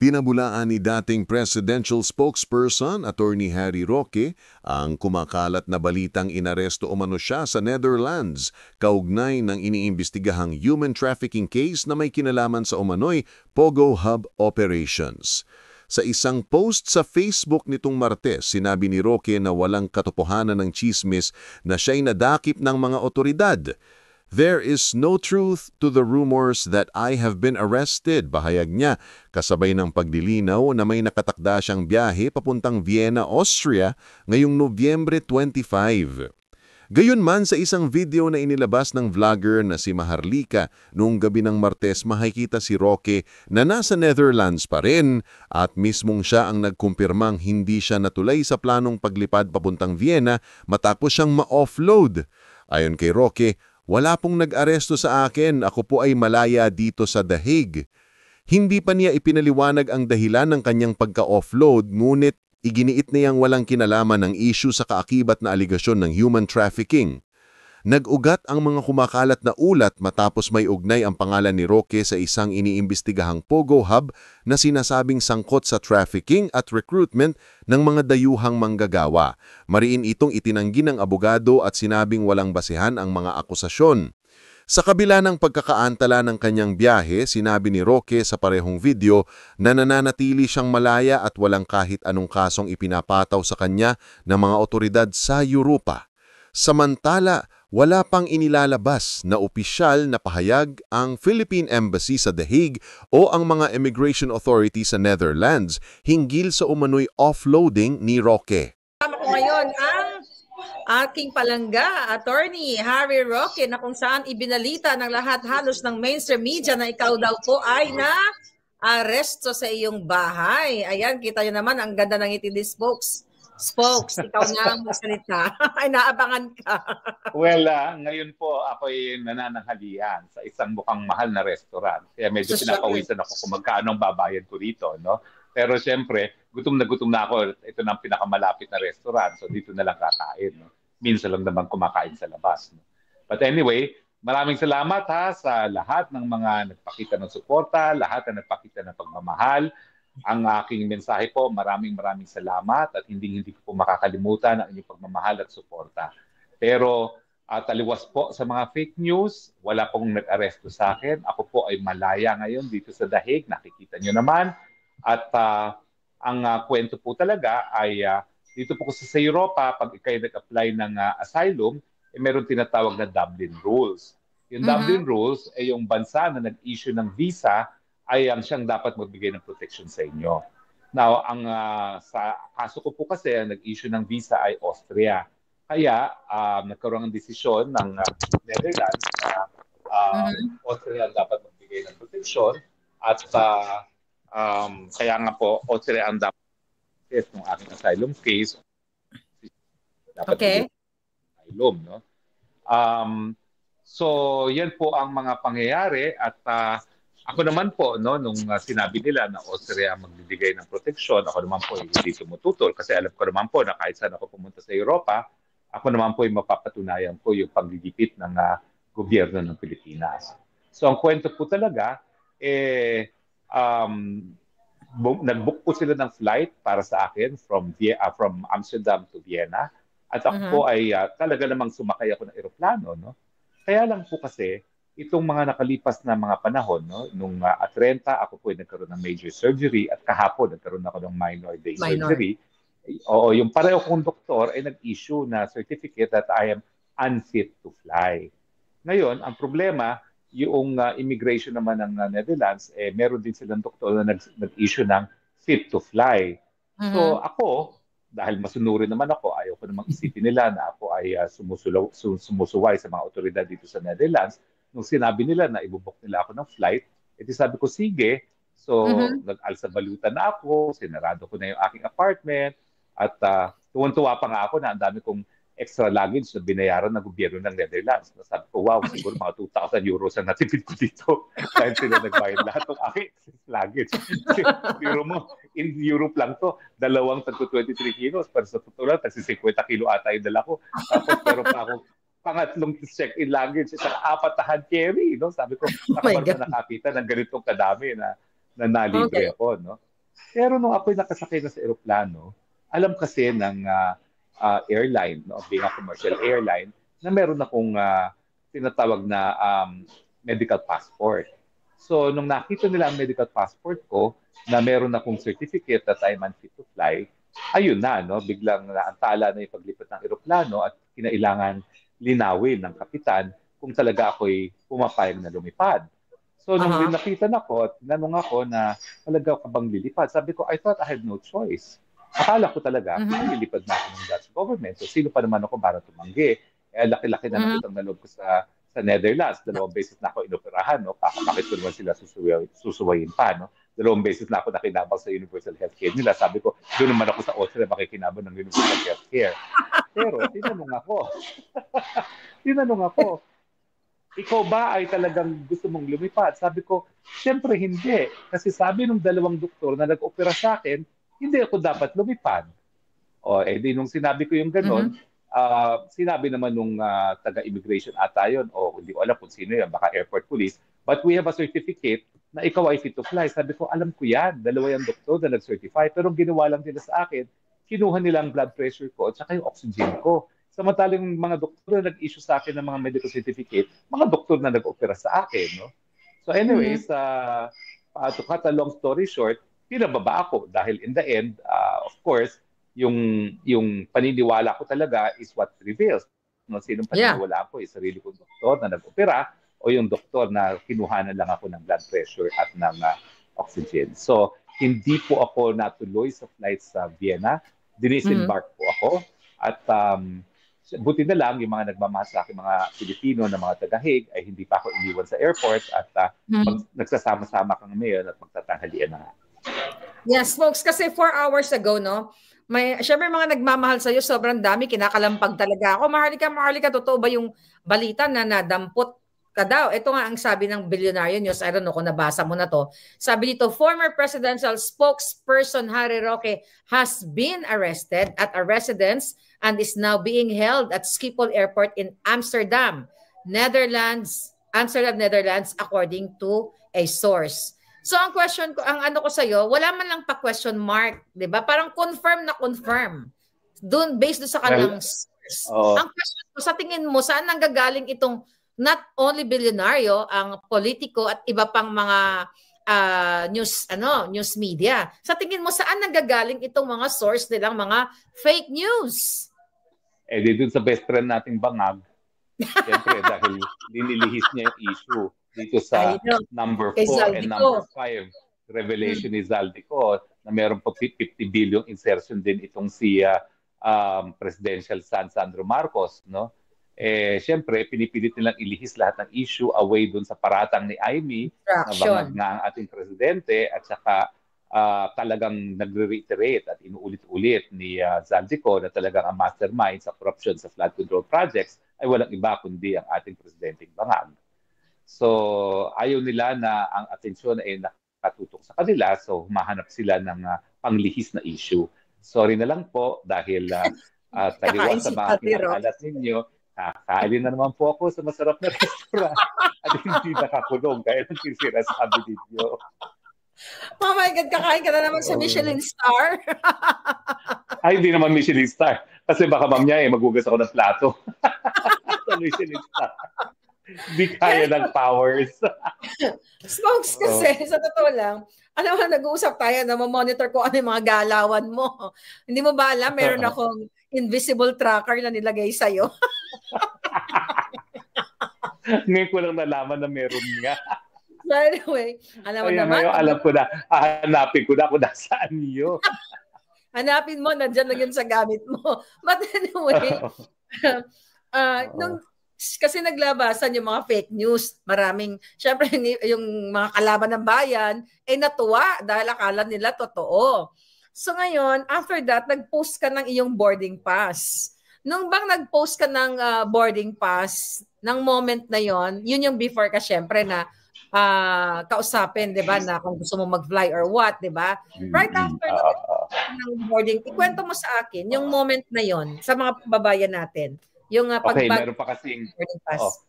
Pinabulaan ni dating presidential spokesperson Attorney Harry Roque ang kumakalat na balitang inaresto umano siya sa Netherlands kaugnay ng iniimbestigahang human trafficking case na may kinalaman sa umano'y Pogo Hub operations. Sa isang post sa Facebook nitong Martes, sinabi ni Roque na walang katotohanan ng tsismis na siya'y nadakip ng mga otoridad. "There is no truth to the rumors that I have been arrested," bahayag niya, kasabay ng pagdilinaw na may nakatakda siyang biyahe papuntang Vienna, Austria ngayong Nobyembre 25. Gayunman, sa isang video na inilabas ng vlogger na si Maharlika noong gabi ng Martes, makikita si Roque na nasa Netherlands pa rin at mismong siya ang nagkumpirmang hindi siya natulay sa planong paglipad papuntang Vienna matapos siyang ma-offload. Ayon kay Roque, "Wala pong nag-aresto sa akin, ako po ay malaya dito sa The Hague." Hindi pa niya ipinaliwanag ang dahilan ng kanyang pagka-offload, ngunit iginiit niyang walang kinalaman ng issue sa kaakibat na aligasyon ng human trafficking. Nag-ugat ang mga kumakalat na ulat matapos may ugnay ang pangalan ni Roque sa isang iniimbestigahang Pogo Hub na sinasabing sangkot sa trafficking at recruitment ng mga dayuhang manggagawa. Mariin itong itinanggi ng abogado at sinabing walang basehan ang mga akusasyon. Sa kabila ng pagkakaantala ng kanyang biyahe, sinabi ni Roque sa parehong video na nananatili siyang malaya at walang kahit anong kasong ipinapataw sa kanya ng mga otoridad sa Europa. Samantala, wala pang inilalabas na opisyal na pahayag ang Philippine Embassy sa The Hague o ang mga immigration authority sa Netherlands hinggil sa umano'y offloading ni Roque. Kasama ko ngayon ang aking palangga, Attorney Harry Roque, na kung saan ibinalita ng lahat halos ng mainstream media na ikaw daw po ay na-aresto sa iyong bahay. Ayan, kita nyo naman ang ganda ng ngiti ni Spokes, ikaw na ang magsalita. Ay, naabangan ka. Well, ngayon po ako'y nanananghalian sa isang mukhang mahal na restaurant. Kaya medyo pinapawisan ako kung magkano ang babayad ko rito, no? Pero siyempre, gutom na ako. Ito na ang pinakamalapit na restaurant, so dito na lang kakain, no? Minsan lang naman kumakain sa labas, no? But anyway, maraming salamat sa lahat ng mga nagpakita ng suporta, lahat na nagpakita ng pagmamahal. Ang aking mensahe po, maraming salamat at hindi ko po makakalimutan ang inyong pagmamahal at suporta. Pero taliwas po sa mga fake news, wala pong nag-aresto sa akin. Ako po ay malaya ngayon dito sa The Hague, nakikita nyo naman. At ang kwento po talaga ay dito po sa Europa, pag kayo nag-apply ng asylum, meron tinatawag na Dublin Rules. Yung Dublin Rules ay yung bansa na nag-issue ng visa ay ang siyang dapat magbigay ng protection sa inyo. Now, sa kaso ko po kasi, ang nag-issue ng visa ay Austria. Kaya, nagkaroon ng desisyon ng Netherlands na Austria ang dapat magbigay ng protection at kaya nga po, Austria ang dapat ng aking asylum case. Dapat asylum, no? So, yan po ang mga pangyayari at ako naman po, no, nung sinabi nila na Austria magbibigay ng proteksyon, ako naman po hindi tumututol kasi alam ko naman po na kahit saan ako pumunta sa Europa, ako naman po ay mapapatunayan ko yung paggigipit ng gobyerno ng Pilipinas. So ang kwento po talaga, nag-book po sila ng flight para sa akin from Amsterdam to Vienna at ako po ay talaga namang sumakay ako ng eroplano, no? Kaya lang po kasi, itong mga nakalipas na mga panahon, no, nung 30, ako po ay nagkaroon ng major surgery at kahapon nagkaroon ako ng minor day surgery. Oo, yung pareho kong doktor ay nag-issue na certificate that I am unfit to fly. Ngayon, ang problema, yung immigration naman ng Netherlands, meron din silang doktor na nag-issue ng fit to fly. So ako, dahil masunurin naman ako, ayaw ko namang isipin nila na ako ay sumusuway sa mga otoridad dito sa Netherlands. Nung sinabi nila na ibubok nila ako ng flight, edi sabi ko, sige. So, nag-alsabalutan na ako, sinarado ko na yung aking apartment, at tuwan-tuwa pa nga ako na ang dami kong extra luggage na binayaran ng gobyerno ng Netherlands. Sabi ko, wow, siguro mga 2,000 euros ang natipid ko dito dahil sila nagbayad lahat ng aking luggage. Euro mo, in Europe lang to, dalawang tagko 23 kilos, pero sa totoo lang, tagsi 50 kilo ata yung dala ko. Tapos meron pa akong pangatlong check-in luggage, isang 4 na hand carry, no? Sabi ko, nakabar na nakakita ng ganitong kadami na nalibre ako, no? Pero nung ako'y nakasakay na sa eroplano, alam kasi ng airline, no, being a commercial airline, na meron akong tinatawag na medical passport. So, nung nakita nila ang medical passport ko, na meron akong certificate that I'm unfit to fly, ayun na, no, biglang naantala na yung paglipat ng eroplano at kinailangan linawin ng kapitan kung talaga ako'y pumapayag na lumipad. So, nung nakita na ko at tinanong ako na talaga ka bang lilipad, sabi ko, I thought I had no choice. Akala ko talaga, lilipad na ako ng Dutch government. So, sino pa naman ako para tumanggi? Eh, laki-laki na ng utang na loob ko sa Netherlands. 2 beses na ako inoperahan, no? Bakit ko naman sila susuwayin pa, no? 2 beses na ako nakinabang sa universal healthcare nila. Sabi ko, doon naman ako sa Austria makikinabang ng universal healthcare. Pero, tinanong ako, ikaw ba ay talagang gusto mong lumipad? Sabi ko, siyempre hindi. Kasi sabi ng 2 doktor na nag-opera sa akin, hindi ako dapat lumipad. O, di nung sinabi ko yung gano'n, sinabi naman nung taga-immigration ata yun, o hindi ko alam kung sino yun, baka airport police, but we have a certificate na ikaw ay fit to fly. Sabi ko, alam ko yan. 2 yung doktor na nag-certify. Pero ginawa lang nila sa akin, kinuha nila ang blood pressure ko at saka yung oxygen ko. Samantalang mga doktor na nag-issue sa akin ng mga medical certificate, mga doktor na nag-opera sa akin, no? So anyways, to cut a long story short, pinababa ako dahil in the end, of course, yung paniniwala ko talaga is what prevails. No, sinong paniniwala ko, is sarili kong doktor na nag-opera o yung doktor na kinuhanan lang ako ng blood pressure at ng oxygen. So hindi po ako natuloy sa flight sa Vienna. Disembark po ako at buti na lang yung mga nagmamahal sa akin, mga Pilipino na mga taga-Hague ay hindi pa ako iniwan sa airport at nagsasama-sama kami ngayon at magtatanghalian na nga. Yes, folks, kasi 4 hours ago, no, syempre mga nagmamahal sa'yo, sobrang dami, kinakalampag talaga ako. Maharlika, totoo ba yung balita na nadampot ka daw? Ito nga ang sabi ng Billionaire News, I don't know kung nabasa mo na to. Sabi dito, former presidential spokesperson Harry Roque has been arrested at a residence and is now being held at Schiphol Airport in Amsterdam, Netherlands, according to a source. So ang question ko, ang ano ko sa'yo, wala man lang pa question mark, di ba? Parang confirm na confirm. Based doon sa kanilang source. Ang question ko, sa tingin mo, saan nanggagaling itong not only bilyonaryo, ang politiko at iba pang mga news media. Sa tingin mo, saan nanggagaling itong mga source nilang mga fake news? Di dun sa best friend nating Bangag. Siyempre, dahil linilihis niya yung issue dito sa number 4 and number 5 revelation ni Zaldico na meron po 50 billion insertion din itong si presidential son Sandro Marcos, no? Siyempre, pinipilit nilang ilihis lahat ng issue away dun sa paratang ni Amy na bangag nga ang ating presidente at saka talagang nagre-reiterate at inuulit-ulit ni Zaldico na talagang ang mastermind sa corruption sa flood control projects ay walang iba kundi ang ating presidenteng Bangag. So, ayaw nila na ang atensyon ay nakatutok sa kanila, so humahanap sila ng panglihis na issue. Sorry na lang po dahil taliwa sa mga kinakalat ninyo, kakain na naman po ako sa masarap na restaurant at hindi nakakulong gaya ng sinasabi ninyo. Oh my God, kakain ka na naman sa Michelin star. Ay, hindi naman Michelin star. Kasi baka mamaya magugas ako ng plato. Sa Michelin star. Hindi kaya ng powers. Smokes kasi, sa totoo lang, alam mo, nag-uusap tayo na monitor ko ano yung mga galawan mo. Hindi mo ba alam, meron akong invisible tracker na nilagay sa'yo. Ngayon ko lang nalaman na meron nga. So anyway, alam mo naman. Alam ko na, hanapin ko na kung nasaan yun. Hanapin mo, nandyan lang yun sa gamit mo. But anyway, kasi naglabasan yung mga fake news. Maraming, syempre yung mga kalaban ng bayan, natuwa dahil akala nila totoo. So ngayon, after that, nag-post ka ng iyong boarding pass. Nung bang nag-post ka ng boarding pass, ng moment na yon, yun yung before ka syempre na kausapin, di ba, na kung gusto mo mag-fly or what, di ba? Right after ng boarding, ikwento mo sa akin yung moment na yon sa mga babayan natin. Yung okay, meron pa kasing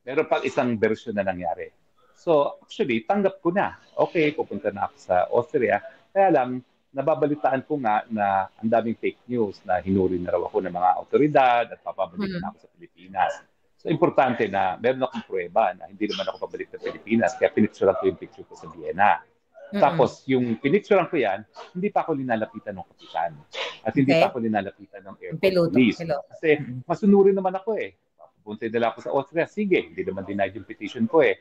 meron pa isang version na nangyari. So, actually, tanggap ko na. Okay, pupunta na ako sa Austria. Kaya lang, nababalitaan ko nga na ang daming fake news na hinuri na raw ako ng mga autoridad at papabalik na ako sa Pilipinas. So, importante na meron akong pruweba na hindi naman ako pabalik sa Pilipinas, kaya pinicturean ko yung picture ko sa Vienna. Tapos, yung pinicturean ko yan, hindi pa ako linalapitan ng kapitan. At hindi pa ako linalapitan ng airport police. Kasi masunurin naman ako eh. Pupunta nila ako sa Austria, sige, hindi naman denied yung petition ko eh.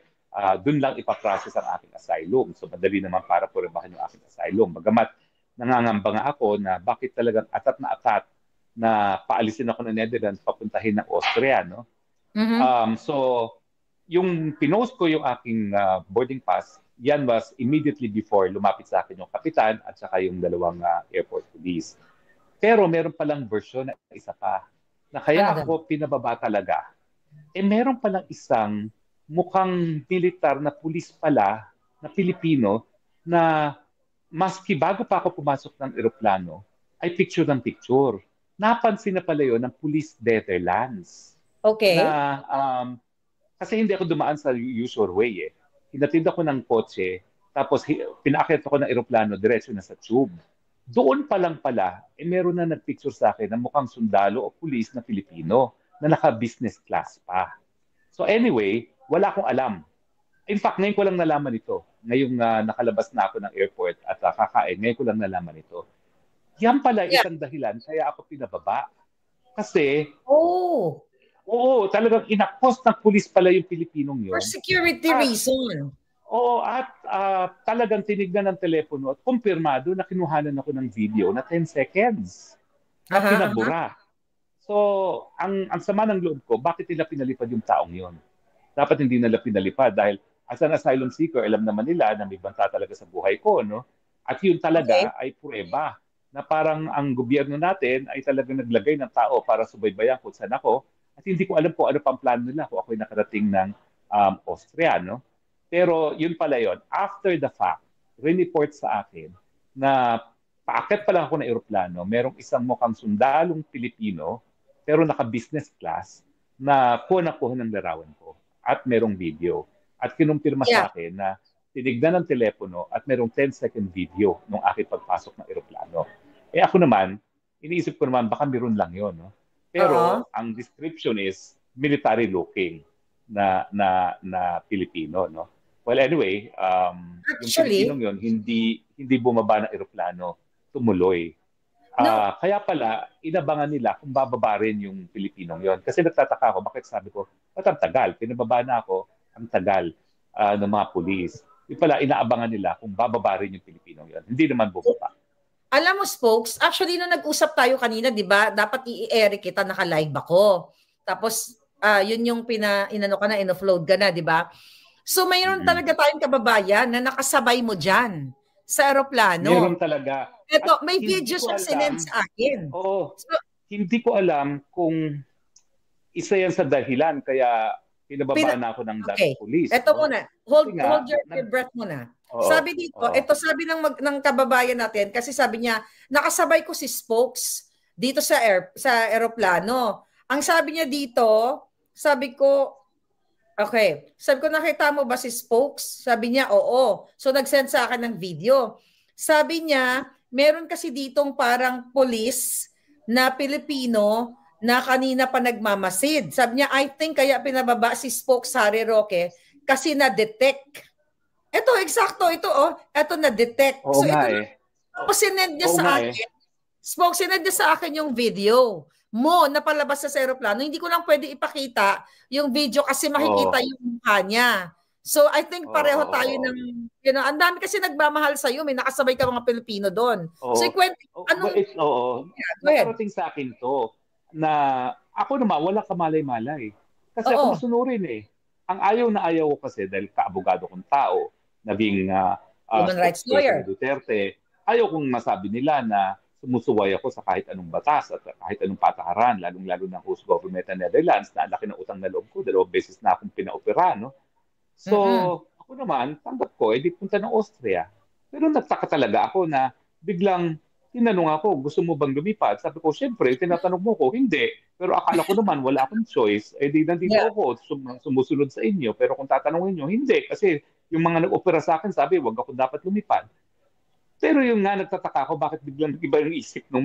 Doon lang ipaprocess ang aking asylum. So, madali naman para purebahan yung aking asylum. Bagamat, nangangamba nga ako na bakit talagang atat na paalisin ako ng Netherlands papuntahin ng Austria, no? So, yung pinost ko yung aking boarding pass, yan was immediately before lumapit sa akin yung kapitan at saka yung dalawang airport police. Pero meron palang version na isa pa, na kaya ako pinababa talaga. Meron palang isang mukhang militar na police pala, na Pilipino, na maski bago pa ako pumasok ng eroplano, ay picture ng picture. Napansin na pala yun ng Police Netherlands. Okay. Na, kasi hindi ako dumaan sa usual way eh. Hinatid ako ng kotse, tapos pinaakyat ako ng eroplano, diretso na sa tube. Doon pa lang pala, meron na nagpicture sa akin na mukhang sundalo o pulis na Pilipino na naka-business class pa. So anyway, wala akong alam. In fact, ngayon ko lang nalaman ito. Ngayong nakalabas na ako ng airport at kakain, ngayon ko lang nalaman ito. Yan pala isang dahilan kaya ako pinababa. Kasi, oo, talagang inakos ng pulis pala yung Pilipinong yun. For security reason. Oo, at talagang tinignan ng telepono at kumpirmado na kinuhanan ako ng video na 10 seconds na pinabura. So, ang sama ng loob ko, bakit nila pinalipad yung taong yun? Dapat hindi nila pinalipad dahil as an asylum seeker, alam naman nila na may banta talaga sa buhay ko, no? At yun talaga ay pruweba na parang ang gobyerno natin ay talagang naglagay ng tao para subaybayan kung saan ako. At hindi ko alam kung ano pang plano nila kung ako'y nakarating ng Austria, no? Pero yun pala yun. After the fact, report sa akin na paakyat pa lang ako ng eroplano, merong isang mukhang sundalong Pilipino, pero naka-business class, na kuha ng larawan ko. At merong video. At kinumpirma sa akin na tinignan ng telepono at merong 10-second video nung aking pagpasok ng eroplano. Ako naman, iniisip ko naman, baka meron lang yun, no? Pero ang description is military looking na Pilipino, no? Well, anyway, actually, yung Pilipinong yun, hindi bumaba ng eroplano, tumuloy. Kaya pala, inabangan nila kung bababa rin yung Pilipinong yun. Kasi nagtataka ako, bakit sabi ko, ba't ang tagal? Pinababa na ako, ang tagal ng mga pulis. Yung pala, inaabangan nila kung bababa rin yung Pilipinong yun. Hindi naman bumaba. Alam mo, Spokes, actually, nung nag-usap tayo kanina, di ba, dapat i-air kita, naka-live ako. Tapos, yun yung inano ka na, in-offload ka na, di ba? So, mayroon talaga tayong kababayan na nakasabay mo dyan sa aeroplano. Mayroon talaga. Ito, may video siyang sinend sa akin. Oo. So, hindi ko alam kung isa yan sa dahilan, kaya pinababa na ako ng police. Ito muna. Hold your breath muna. Sabi dito, ito sabi ng kababayan natin, kasi sabi niya, nakasabay ko si Spokes dito sa aeroplano. Ang sabi niya dito, sabi ko, nakita mo ba si Spokes? Sabi niya, oo. So nag-send sa akin ng video. Sabi niya, meron kasi ditong parang police na Pilipino na kanina pa nagmamasid. Sabi niya, I think kaya pinababa si Spokes Harry Roque kasi na-detect. Ito, eksakto. Ito, ito na-detect. So, ito, sinend niya sa akin. Spokes, sinend niya sa akin yung video mo na palabas sa aeroplano. Hindi ko lang pwede ipakita yung video kasi makikita yung mukha niya. So, I think pareho tayo ng, ang dami kasi nagmamahal sa'yo. May nakasabay ka mga Pilipino doon. So, ikwento, anong... Nakarating sa akin to na ako naman, wala kamalay-malay. Kasi ako masunurin eh. Ang ayaw na ayaw ko kasi dahil kaabogado kong tao, naging human rights lawyer Duterte, ayaw kong masabi nila na sumusuway ako sa kahit anong batas at kahit anong patakaran, lalong-lalo ng host government ng Netherlands na laki ng utang na loob ko, 2 beses na akong pinaopera, no? So, ako naman, tanggap ko, di punta ng Austria. Pero nagtaka talaga ako na biglang tinanong ako, gusto mo bang lumipad? Sabi ko, syempre, tinatanong mo ko, hindi. Pero akala ko naman, wala akong choice. Di nandito ako, sumusunod sa inyo. Pero kung tatanungin nyo, hindi. Kasi yung mga nag-opera sa akin, sabi, wag ako dapat lumipad. Pero yung nga nagtataka ako bakit biglang nag-iba yung isip ng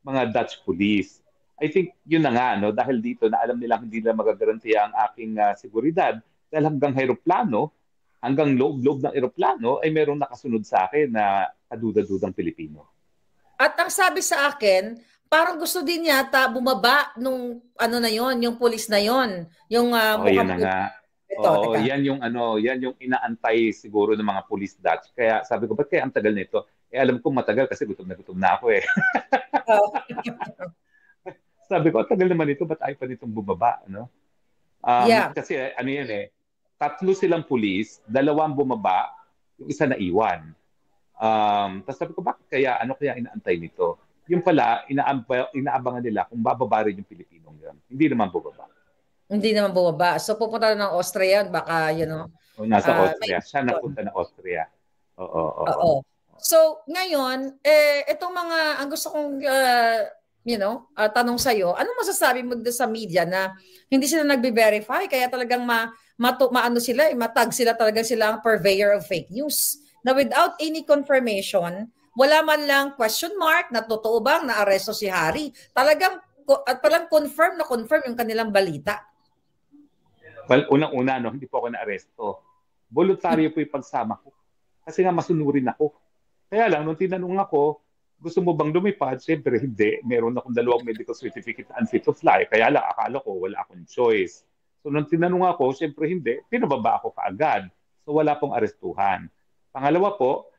mga Dutch police. I think yun na nga no dahil dito na alam nila hindi nila magagarantiya ang aking seguridad dahil hanggang loob-loob ng eroplano ay merong nakasunod sa akin na kaduda-dudang Pilipino. At ang sabi sa akin, parang gusto din yata bumaba nung ano na yon, yung police na yon, yung Yan na nga. ito, Oo, teka. yan yung inaantay siguro ng mga police Dutch. Kaya sabi ko, ba't kaya ang tagal nito? Alam ko matagal kasi gutom na ako eh. Sabi ko, ang tagal naman ito, ba't ayaw pa nitong bumaba? No? Yeah. Kasi ano yan eh, 3 silang police, 2 bumaba, yung isa na iwan. Tapos sabi ko, bakit kaya, ano kaya inaantay nito? Yung pala, inaabangan nila kung bababa rin yung Pilipinong yun. Hindi naman bumaba. Hindi naman bumaba. So pupunta na ng Austria, baka, O, nasa Austria. Siya napunta na Austria. Oo. So, ngayon, itong mga, ang gusto kong, tanong sa'yo, anong masasabi mo sa media na hindi sila nagbe-verify, kaya talagang matag sila talagang sila ang purveyor of fake news. Na without any confirmation, wala man lang question mark na totoo bang na-aresto si Harry. Talagang confirm yung kanilang balita. Well, unang-una, hindi po ako na-aresto. Voluntaryo po yung pagsama ko. Kasi nga masunurin ako. Kaya lang, nung tinanong ako, gusto mo bang lumipad? Siyempre, hindi. Meron akong 2 medical certificate unfit to fly. Kaya lang, akala ko wala akong choice. So, nung tinanong ako, siyempre hindi. Pinababa ako kaagad. So, wala pong arestuhan. Pangalawa po,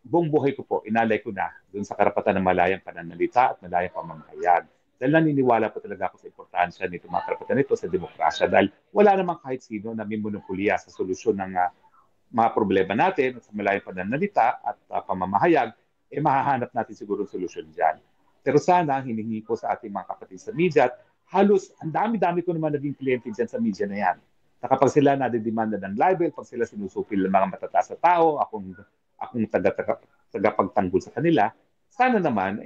buong buhay ko po, inalay ko na dun sa karapatan ng malayang pananalita at malayang pamamahayag. Dahil naniniwala po talaga ako sa importansya nito mga karapatan nito sa demokrasya dahil wala namang kahit sino na may monopolya sa solusyon ng mga problema natin sa malayang pananalita at pamamahayag, mahahanap natin siguro solusyon dyan. Pero sana, hinihingi ko sa ating mga kapatid sa media at halos, ang dami-dami ko naman naging kliyente dyan sa media na yan. Na kapag sila nadidemanda ng libel, pag sila sinusupil ng mga matataas na tao, akong tagapagtanggol sa kanila, sana naman,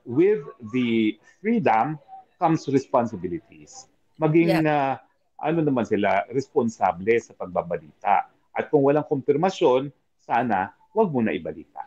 with the freedom comes responsibilities. Maging, naman sila, responsable sa pagbabalita. At kung walang kumpirmasyon, sana, wag mo na ibalita.